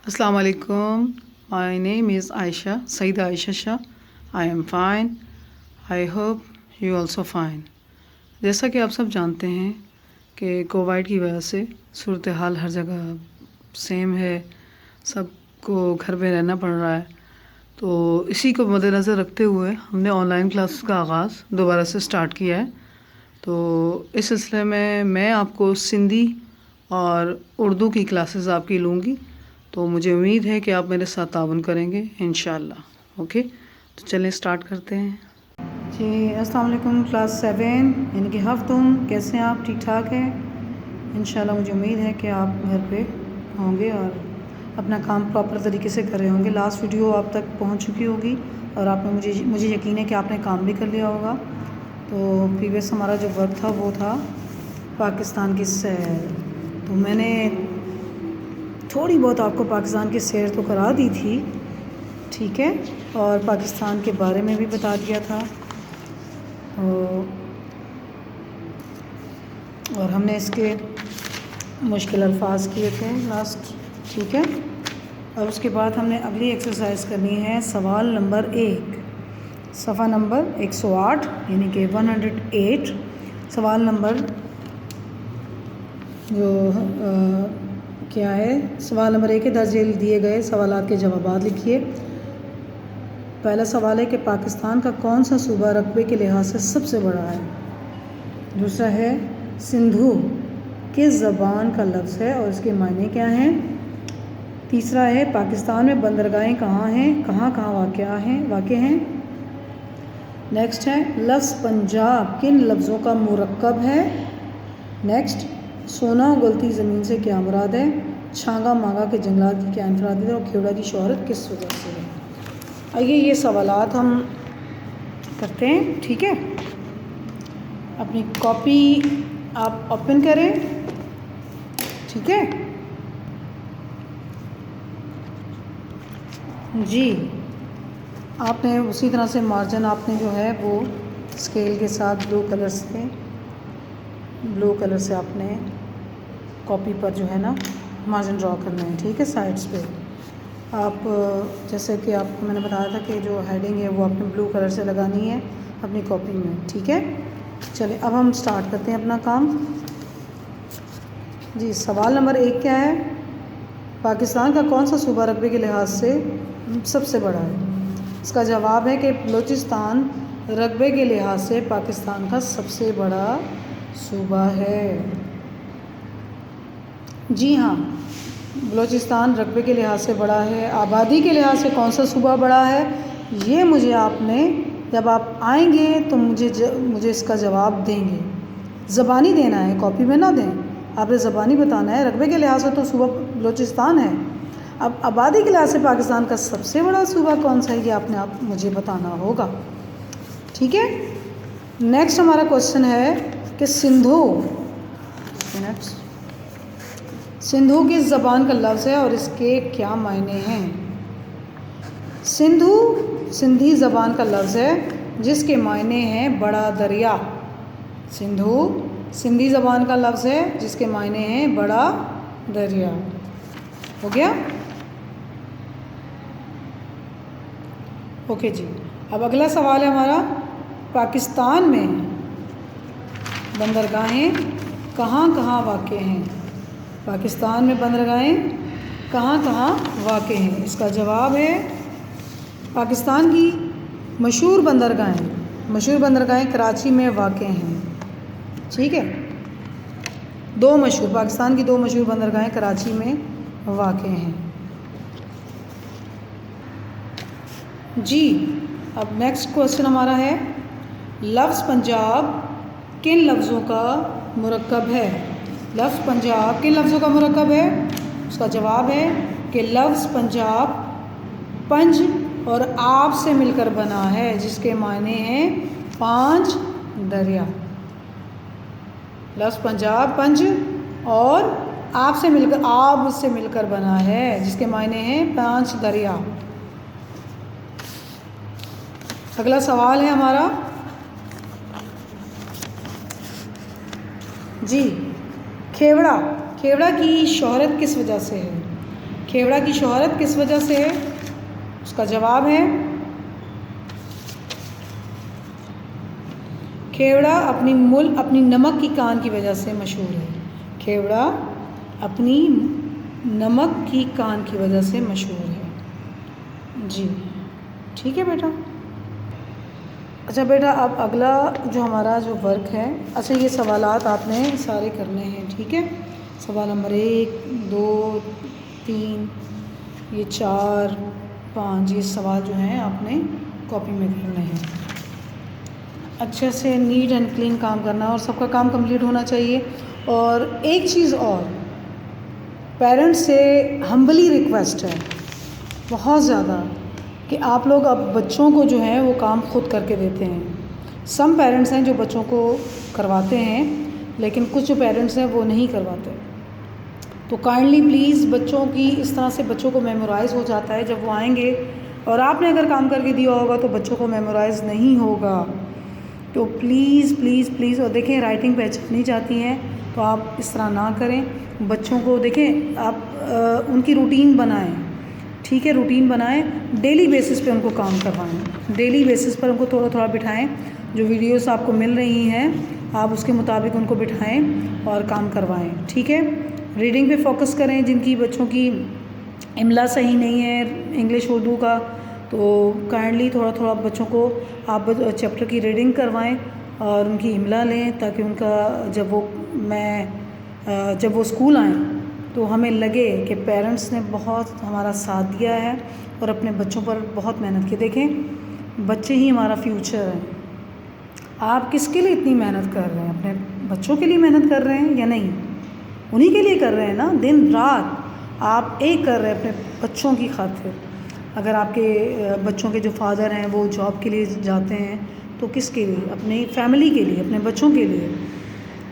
Assalamu alaikum. My name is Aisha, Saida Aisha Shah. I am fine. I hope you also fine. جیسا کہ آپ سب جانتے ہیں کہ کووڈ کی وجہ سے صورتحال ہر جگہ سیم ہے، سب کو گھر پہ رہنا پڑ رہا ہے، تو اسی کو مد نظر رکھتے ہوئے ہم نے آن لائن کلاسز کا آغاز دوبارہ سے سٹارٹ کیا ہے۔ تو اس سلسلے میں آپ کو سندھی اور اردو کی کلاسز آپ کی لوں گی، تو مجھے امید ہے کہ آپ میرے ساتھ تعاون کریں گے انشاءاللہ۔ اوکے، تو چلیں سٹارٹ کرتے ہیں۔ جی السلام علیکم، کلاس 7 یعنی کہ ہفتم، کیسے ہیں آپ؟ ٹھیک ٹھاک ہیں انشاءاللہ؟ مجھے امید ہے کہ آپ گھر پہ ہوں گے اور اپنا کام پراپر طریقے سے کر رہے ہوں گے۔ لاسٹ ویڈیو آپ تک پہنچ چکی ہوگی اور آپ نے مجھے یقین ہے کہ آپ نے کام بھی کر لیا ہوگا۔ تو پریویس ہمارا جو ورک تھا وہ تھا پاکستان کی سیر، تو میں نے تھوڑی بہت آپ کو پاکستان کی سیر تو کرا دی تھی، ٹھیک ہے، اور پاکستان کے بارے میں بھی بتا دیا تھا، اور ہم نے اس کے مشکل الفاظ کیے تھے لاسٹ، ٹھیک ہے۔ اور اس کے بعد ہم نے اگلی ایکسرسائز کرنی ہے سوال نمبر 1، صفحہ نمبر 108 یعنی کہ 108، سوال نمبر جو کیا ہے، سوال نمبر 1 کے درج ذیل دیے گئے سوالات کے جوابات لکھیے۔ پہلا سوال ہے کہ پاکستان کا کون سا صوبہ رقبے کے لحاظ سے سب سے بڑا ہے؟ دوسرا ہے سندھو کس زبان کا لفظ ہے اور اس کے معنی کیا ہیں؟ تیسرا ہے پاکستان میں بندرگاہیں کہاں ہیں، کہاں واقع ہیں؟ نیکسٹ ہے لفظ پنجاب کن لفظوں کا مرکب ہے؟ نیکسٹ سونا اگلتی زمین سے کیا مراد ہے؟ چھانگا مانگا کے جنگلات کی کیا انفرادیت ہے اور کھیوڑا کی شہرت کس وجہ سے ہے؟ آئیے یہ سوالات ہم کرتے ہیں، ٹھیک ہے۔ اپنی کاپی آپ اوپن کریں، ٹھیک ہے جی۔ آپ نے اسی طرح سے مارجن آپ نے جو ہے وہ اسکیل کے ساتھ بلو کلر سے آپ نے کاپی پر جو ہے نا مارجن ڈرا کرنا ہے، ٹھیک ہے، سائڈس پہ۔ آپ جیسے کہ آپ کو میں نے بتایا تھا کہ جو ہیڈنگ ہے وہ آپ نے بلو کلر سے لگانی ہے اپنی کاپی میں، ٹھیک ہے۔ چلیں اب ہم سٹارٹ کرتے ہیں اپنا کام۔ جی سوال نمبر 1 کیا ہے؟ پاکستان کا کون سا صوبہ رقبے کے لحاظ سے سب سے بڑا ہے؟ اس کا جواب ہے کہ بلوچستان رقبے کے لحاظ سے پاکستان کا سب سے بڑا صوبہ ہے۔ جی ہاں، بلوچستان رقبے کے لحاظ سے بڑا ہے۔ آبادی کے لحاظ سے کون سا صوبہ بڑا ہے؟ یہ مجھے آپ نے جب آپ آئیں گے تو مجھے اس کا جواب دیں گے، زبانی دینا ہے، کاپی میں نہ دیں، آپ نے زبانی بتانا ہے۔ رقبے کے لحاظ سے تو صوبہ بلوچستان ہے، اب آبادی کے لحاظ سے پاکستان کا سب سے بڑا صوبہ کون سا ہے یہ آپ نے مجھے بتانا ہوگا، ٹھیک ہے۔ نیکسٹ ہمارا کوشچن ہے کہ سندھو کس زبان کا لفظ ہے اور اس کے کیا معنی ہیں؟ سندھو سندھی زبان کا لفظ ہے جس کے معنی ہیں بڑا دریا۔ سندھو سندھی زبان کا لفظ ہے جس کے معنی ہیں بڑا دریا۔ ہو گیا؟ اوکے جی، اب اگلا سوال ہے ہمارا، پاکستان میں بندرگاہیں کہاں واقع ہیں؟ پاکستان میں بندرگاہیں کہاں واقع ہیں؟ اس کا جواب ہے پاکستان کی مشہور بندرگاہیں کراچی میں واقع ہیں، ٹھیک ہے۔ پاکستان کی 2 مشہور بندرگاہیں کراچی میں واقع ہیں۔ جی اب نیکسٹ کوشچن ہمارا ہے لفظ پنجاب کن لفظوں کا مرکب ہے؟ لفظ پنجاب کن لفظوں کا مرکب ہے؟ اس کا جواب ہے کہ لفظ پنجاب پنج اور آب سے مل کر بنا ہے جس کے معنی ہیں 5 دریا۔ لفظ پنجاب پنج اور آب سے مل کر بنا ہے جس کے معنی ہیں 5 دریا۔ اگلا سوال ہے ہمارا، جی کھیوڑا کی شہرت کس وجہ سے ہے؟ کھیوڑا کی شہرت کس وجہ سے ہے؟ اس کا جواب ہے کھیوڑا اپنی نمک کی کان کی وجہ سے مشہور ہے. کھیوڑا اپنی نمک کی کان کی وجہ سے مشہور ہے. جی ٹھیک ہے بیٹا. اچھا بیٹا اب اگلا جو ہمارا جو ورک ہے، اچھا یہ سوالات آپ نے سارے کرنے ہیں. ٹھیک ہے، سوال نمبر 1 2 3 یہ 4 5 یہ سوال جو ہیں آپ نے کاپی میں کرنے ہیں. اچھے سے نیٹ اینڈ کلین کام کرنا اور سب کا کام کمپلیٹ ہونا چاہیے. اور ایک چیز اور، پیرنٹس سے ہمبلی ریکویسٹ ہے بہت زیادہ کہ آپ لوگ اب بچوں کو جو ہے وہ کام خود کر کے دیتے ہیں. سم پیرنٹس ہیں جو بچوں کو کرواتے ہیں، لیکن کچھ جو پیرنٹس ہیں وہ نہیں کرواتے. تو کائنڈلی پلیز بچوں کی اس طرح سے بچوں کو میمورائز ہو جاتا ہے جب وہ آئیں گے، اور آپ نے اگر کام کر کے دیا ہوگا تو بچوں کو میمورائز نہیں ہوگا. تو پلیز پلیز پلیز، اور دیکھیں رائٹنگ پہچانی جاتی ہیں تو آپ اس طرح نہ کریں. بچوں کو دیکھیں آپ ان کی روٹین بنائیں. ٹھیک ہے، روٹین بنائیں، ڈیلی بیسس پہ ان کو کام کروائیں. ڈیلی بیسس پر ان کو تھوڑا تھوڑا بٹھائیں. جو ویڈیوز آپ کو مل رہی ہیں آپ اس کے مطابق ان کو بٹھائیں اور کام کروائیں. ٹھیک ہے، ریڈنگ پہ فوکس کریں. جن کی بچوں کی املا صحیح نہیں ہے انگلش اردو کا، تو کائنڈلی تھوڑا تھوڑا بچوں کو آپ چیپٹر کی ریڈنگ کروائیں اور ان کی املا لیں، تاکہ ان کا جب وہ اسکول آئیں تو ہمیں لگے کہ پیرنٹس نے بہت ہمارا ساتھ دیا ہے اور اپنے بچوں پر بہت محنت کی. دیکھیں بچے ہی ہمارا فیوچر ہیں. آپ کس کے لیے اتنی محنت کر رہے ہیں؟ اپنے بچوں کے لیے محنت کر رہے ہیں یا نہیں؟ انہی کے لیے کر رہے ہیں نا. دن رات آپ ایک کر رہے ہیں اپنے بچوں کی خاطر. اگر آپ کے بچوں کے جو فادر ہیں وہ جاب کے لیے جاتے ہیں تو کس کے لیے؟ اپنی فیملی کے لیے، اپنے بچوں کے لیے،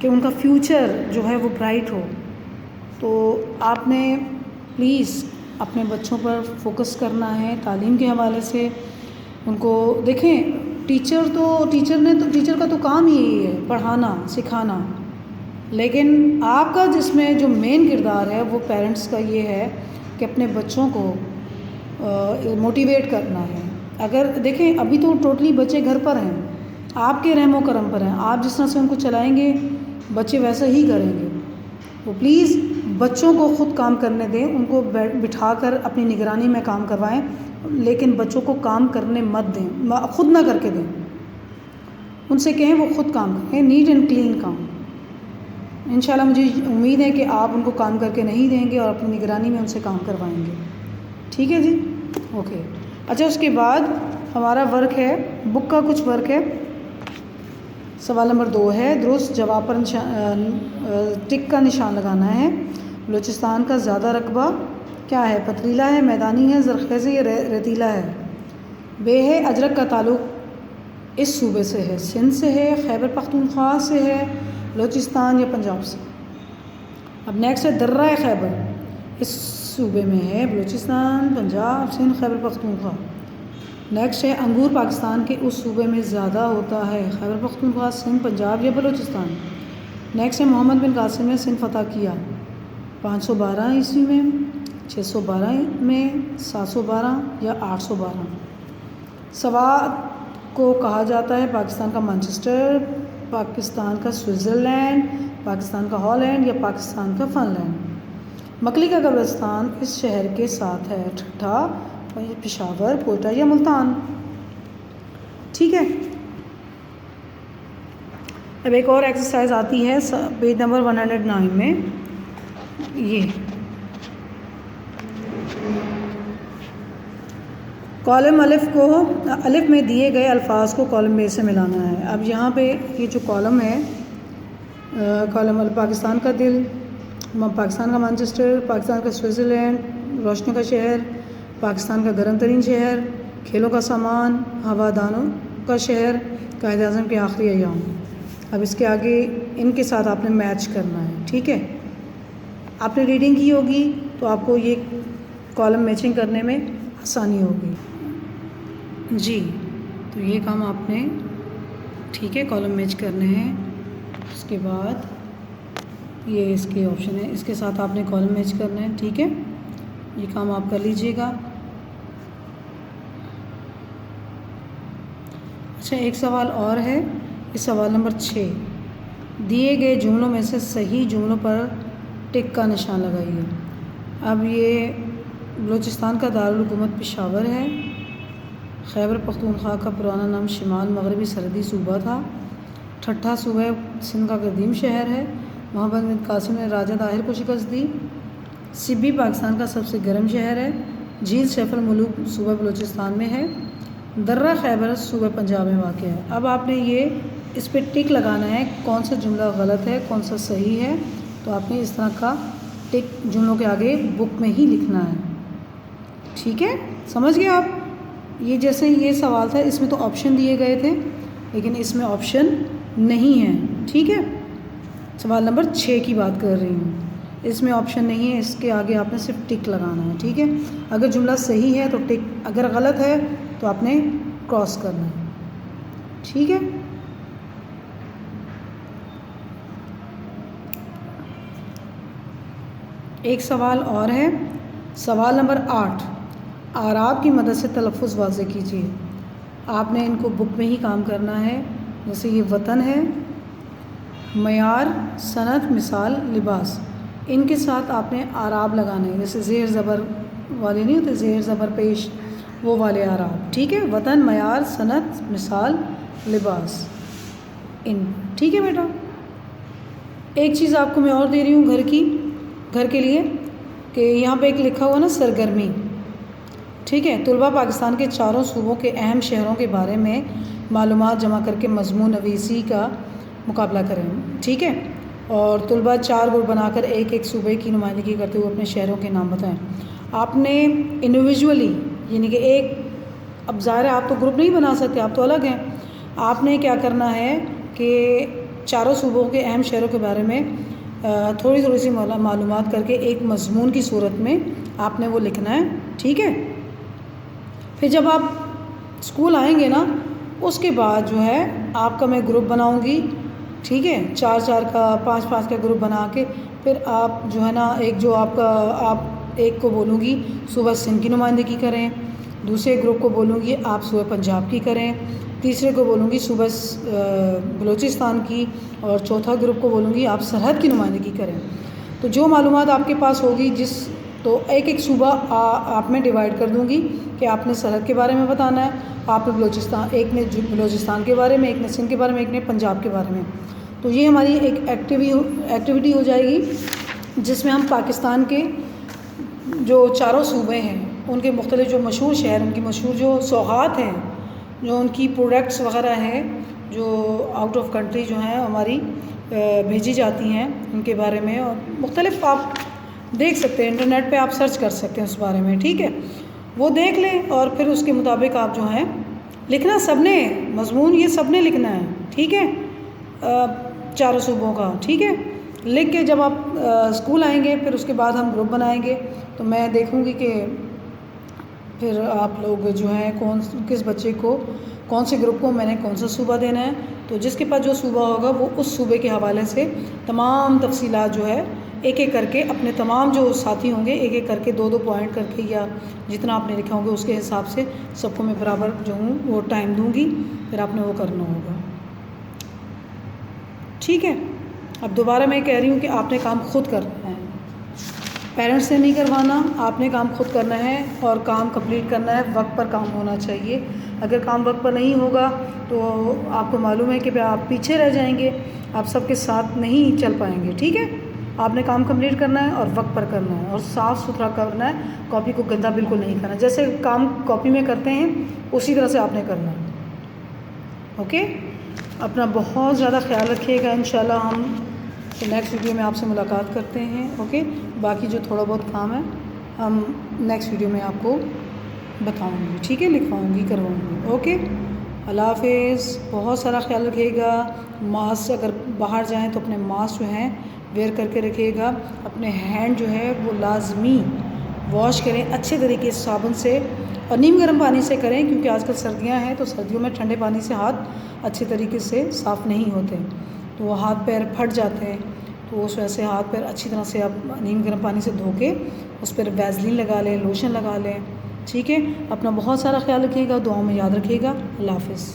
کہ ان کا فیوچر جو ہے وہ برائٹ ہو. تو آپ نے پلیز اپنے بچوں پر فوکس کرنا ہے تعلیم کے حوالے سے. ان کو دیکھیں ٹیچر کا تو کام ہی یہی ہے پڑھانا سکھانا، لیکن آپ کا جس میں جو مین کردار ہے وہ پیرنٹس کا یہ ہے کہ اپنے بچوں کو موٹیویٹ کرنا ہے. اگر دیکھیں ابھی تو ٹوٹلی بچے گھر پر ہیں، آپ کے رحم و کرم پر ہیں. آپ جس طرح سے ان کو چلائیں گے بچے ویسا ہی کریں گے. تو پلیز بچوں کو خود کام کرنے دیں. ان کو بٹھا کر اپنی نگرانی میں کام کروائیں، لیکن بچوں کو کام کرنے مت دیں، خود نہ کر کے دیں. ان سے کہیں وہ خود کام کریں، نیٹ اینڈ کلین کام. انشاءاللہ مجھے امید ہے کہ آپ ان کو کام کر کے نہیں دیں گے اور اپنی نگرانی میں ان سے کام کروائیں گے. ٹھیک ہے جی، اوکے. اچھا اس کے بعد ہمارا ورک ہے، بک کا کچھ ورک ہے. سوال نمبر 2 ہے، درست جواب پر ٹک کا نشان لگانا ہے. بلوچستان کا زیادہ رقبہ کیا ہے؟ پتھریلا ہے، میدانی ہے، زرخیز ہے یا ریتیلا ہے؟ بے ہے. اجرک کا تعلق اس صوبے سے ہے؟ سندھ سے ہے، خیبر پختونخوا سے ہے، بلوچستان یا پنجاب سے؟ اب نیکسٹ ہے درہ خیبر، اس صوبے میں ہے؟ بلوچستان، پنجاب، سندھ، خیبر پختونخوا. نیکسٹ ہے انگور پاکستان کے اس صوبے میں زیادہ ہوتا ہے؟ خیبر پختونخوا، سندھ، پنجاب یا بلوچستان؟ نیکسٹ ہے محمد بن قاسم نے سندھ فتح کیا 512 عیسوی میں، 612 میں، 712 یا 812؟ سوات کو کہا جاتا ہے پاکستان کا مانچسٹر، پاکستان کا سوئٹزرلینڈ، پاکستان کا ہالینڈ یا پاکستان کا فن لینڈ؟ مکلی کا قبرستان اس شہر کے ساتھ ہے؟ ٹھٹھا، پشاور، کوئٹہ یا ملتان؟ ٹھیک ہے. اب ایک اور ایکسرسائز آتی ہے پیج نمبر 109 میں. یہ کالم الف میں دیے گئے الفاظ کو کالم بے سے ملانا ہے. اب یہاں پہ یہ جو کالم ہے، کالم پاکستان کا دل، پاکستان کا مانچسٹر، پاکستان کا سوئٹزرلینڈ، روشنیوں کا شہر، پاکستان کا گرم ترین شہر، کھیلوں کا سامان، ہوادانوں کا شہر، قائد اعظم کے آخری ایام. اب اس کے آگے ان کے ساتھ آپ نے میچ کرنا ہے. ٹھیک ہے، آپ نے ریڈنگ کی ہوگی تو آپ کو یہ کالم میچنگ کرنے میں آسانی ہوگی. جی تو یہ کام آپ نے ٹھیک ہے کالم میچ کرنے ہیں. اس کے بعد یہ اس کے آپشن ہے، اس کے ساتھ آپ نے کالم میچ کرنا ہے. ٹھیک ہے، یہ کام آپ کر لیجئے گا۔ اچھا، ایک سوال اور ہے، اس سوال نمبر 6، دیے گئے جملوں میں سے صحیح جملوں پر ٹک کا نشان لگائیے۔ اب یہ بلوچستان کا دارالحکومت پشاور ہے، خیبر پختونخوا کا پرانا نام شمال مغربی سرحدی صوبہ تھا، ٹھٹھا صوبہ سندھ کا قدیم شہر ہے، محمد بن قاسم نے راجہ طاہر کو شکست دی، سبی پاکستان کا سب سے گرم شہر ہے، جھیل سیف الملوک صوبہ بلوچستان میں ہے، درہ خیبر صوبہ پنجاب میں واقع ہے۔ اب آپ نے یہ اس پہ ٹک لگانا ہے، کون سا جملہ غلط ہے کون سا صحیح ہے، تو آپ نے اس طرح کا ٹک جملوں کے آگے بک میں ہی لکھنا ہے، ٹھیک ہے؟ سمجھ گئے آپ؟ یہ جیسے یہ سوال تھا، اس میں تو آپشن دیے گئے تھے لیکن اس میں آپشن نہیں ہے، ٹھیک ہے؟ سوال نمبر 6 کی بات کر رہی ہوں، اس میں آپشن نہیں ہے، اس کے آگے آپ نے صرف ٹک لگانا ہے، ٹھیک ہے؟ اگر جملہ صحیح ہے تو ٹک، اگر غلط ہے تو آپ نے کراس کرنا ہے، ٹھیک ہے؟ ایک سوال اور ہے، سوال نمبر 8، اعراب کی مدد سے تلفظ واضح کیجیے۔ آپ نے ان کو بک میں ہی کام کرنا ہے، جیسے یہ وطن ہے، معیار، صنعت، مثال، لباس، ان کے ساتھ آپ نے اعراب لگانے ہیں، جیسے زیر زبر والے نہیں ہوتے، زیر زبر پیش، وہ والے اعراب، ٹھیک ہے؟ وطن، معیار، صنعت، مثال، لباس، ان، ٹھیک ہے بیٹا؟ ایک چیز آپ کو میں اور دے رہی ہوں گھر کے لیے، کہ یہاں پہ ایک لکھا ہوا نا سرگرمی، ٹھیک ہے؟ طلبہ پاکستان کے چاروں صوبوں کے اہم شہروں کے بارے میں معلومات جمع کر کے مضمون نویسی کا مقابلہ کریں، ٹھیک ہے؟ اور طلبہ 4 گروپ بنا کر ایک صوبے کی نمائندگی کرتے ہوئے اپنے شہروں کے نام بتائیں۔ آپ نے انڈیویجولی، یعنی کہ اب ظاہر ہے آپ تو گروپ نہیں بنا سکتے، آپ تو الگ ہیں، آپ نے کیا کرنا ہے کہ چاروں صوبوں کے اہم شہروں کے بارے میں تھوڑی سی معلومات کر کے ایک مضمون کی صورت میں آپ نے وہ لکھنا ہے، ٹھیک ہے؟ پھر جب آپ اسکول آئیں گے نا، اس کے بعد جو ہے آپ کا میں گروپ بناؤں گی، ٹھیک ہے؟ 4 کا 5 کا گروپ بنا کے پھر آپ جو ہے نا آپ ایک کو بولوں گی صوبہ سندھ کی نمائندگی کریں، دوسرے گروپ کو بولوں گی آپ صوبہ پنجاب کی کریں، تیسرے کو بولوں گی صوبہ بلوچستان کی، اور چوتھا گروپ کو بولوں گی آپ سرحد کی نمائندگی کریں۔ تو جو معلومات آپ کے پاس ہوگی تو ایک صوبہ آپ میں ڈیوائیڈ کر دوں گی کہ آپ نے سرحد کے بارے میں بتانا ہے، آپ نے ایک نے بلوچستان کے بارے میں، ایک نے سندھ کے بارے میں، ایک نے پنجاب کے بارے میں۔ تو یہ ہماری ایک ایکٹیویٹی ہو جائے گی جس میں ہم پاکستان کے جو چاروں صوبے ہیں ان کے مختلف جو مشہور شہر، ان کی مشہور جو سوغات ہیں، جو ان کی پروڈکٹس وغیرہ ہیں جو آؤٹ آف کنٹری جو ہیں ہماری بھیجی جاتی ہیں، ان کے بارے میں، اور مختلف آپ دیکھ سکتے ہیں، انٹرنیٹ پہ آپ سرچ کر سکتے ہیں اس بارے میں، ٹھیک ہے؟ وہ دیکھ لیں اور پھر اس کے مطابق آپ جو ہیں لکھنا، سب نے مضمون یہ سب نے لکھنا ہے، ٹھیک ہے؟ چاروں صوبوں کا، ٹھیک ہے؟ لکھ کے جب آپ اسکول آئیں گے پھر اس کے بعد ہم گروپ بنائیں گے، تو میں دیکھوں گی کہ پھر آپ لوگ جو ہیں کس بچے کو کون سے گروپ کو میں نے کون سا صوبہ دینا ہے، تو جس کے پاس جو صوبہ ہوگا وہ اس صوبے کے حوالے سے تمام تفصیلات جو ہے ایک کر کے اپنے تمام جو ساتھی ہوں گے ایک کر کے 2 پوائنٹ کر کے یا جتنا آپ نے لکھا ہوگا اس کے حساب سے سب کو میں برابر جو ہوں وہ ٹائم دوں گی، پھر آپ نے وہ کرنا ہوگا، ٹھیک ہے؟ اب دوبارہ میں کہہ رہی ہوں کہ آپ نے کام خود کرنا ہے، پیرنٹس سے نہیں کروانا، آپ نے کام خود کرنا ہے اور کام کمپلیٹ کرنا ہے، وقت پر کام ہونا چاہیے۔ اگر کام وقت پر نہیں ہوگا تو آپ کو معلوم ہے کہ آپ پیچھے رہ جائیں گے، آپ سب کے ساتھ نہیں چل پائیں گے، ٹھیک ہے؟ آپ نے کام کمپلیٹ کرنا ہے اور وقت پر کرنا ہے اور صاف ستھرا کرنا ہے، کاپی کو گندا بالکل نہیں کرنا، جیسے کام کاپی میں کرتے ہیں اسی طرح سے آپ نے کرنا ہے، اوکے؟ اپنا بہت زیادہ خیال رکھیے گا، انشاءاللہ ہم نیکسٹ ویڈیو میں آپ سے ملاقات کرتے ہیں، اوکے؟ باقی جو تھوڑا بہت کام ہے ہم نیکسٹ ویڈیو میں آپ کو بتاؤں گی، ٹھیک ہے؟ لکھواؤں گی، کرواؤں گی، اوکے؟ اللہ حافظ، بہت سارا خیال رکھیے گا، ماسک اگر باہر جائیں تو اپنے ماسک جو ہیں ویئر کر کے رکھیے گا، اپنے ہینڈ جو ہے وہ لازمی واش کریں اچھے طریقے سے صابن سے اور نیم گرم پانی سے کریں، کیونکہ آج کل سردیاں ہیں تو سردیوں میں ٹھنڈے پانی سے ہاتھ اچھے طریقے سے صاف نہیں ہوتے، تو وہ ہاتھ پیر پھٹ جاتے ہیں، تو اس وجہ سے ہاتھ پیر اچھی طرح سے آپ نیم گرم پانی سے دھو کے اس پر ویزلین لگا لیں، لوشن لگا لیں، ٹھیک ہے. اپنا بہت سارا خیال رکھیے گا، دعاؤں میں یاد رکھیے گا. اللہ حافظ.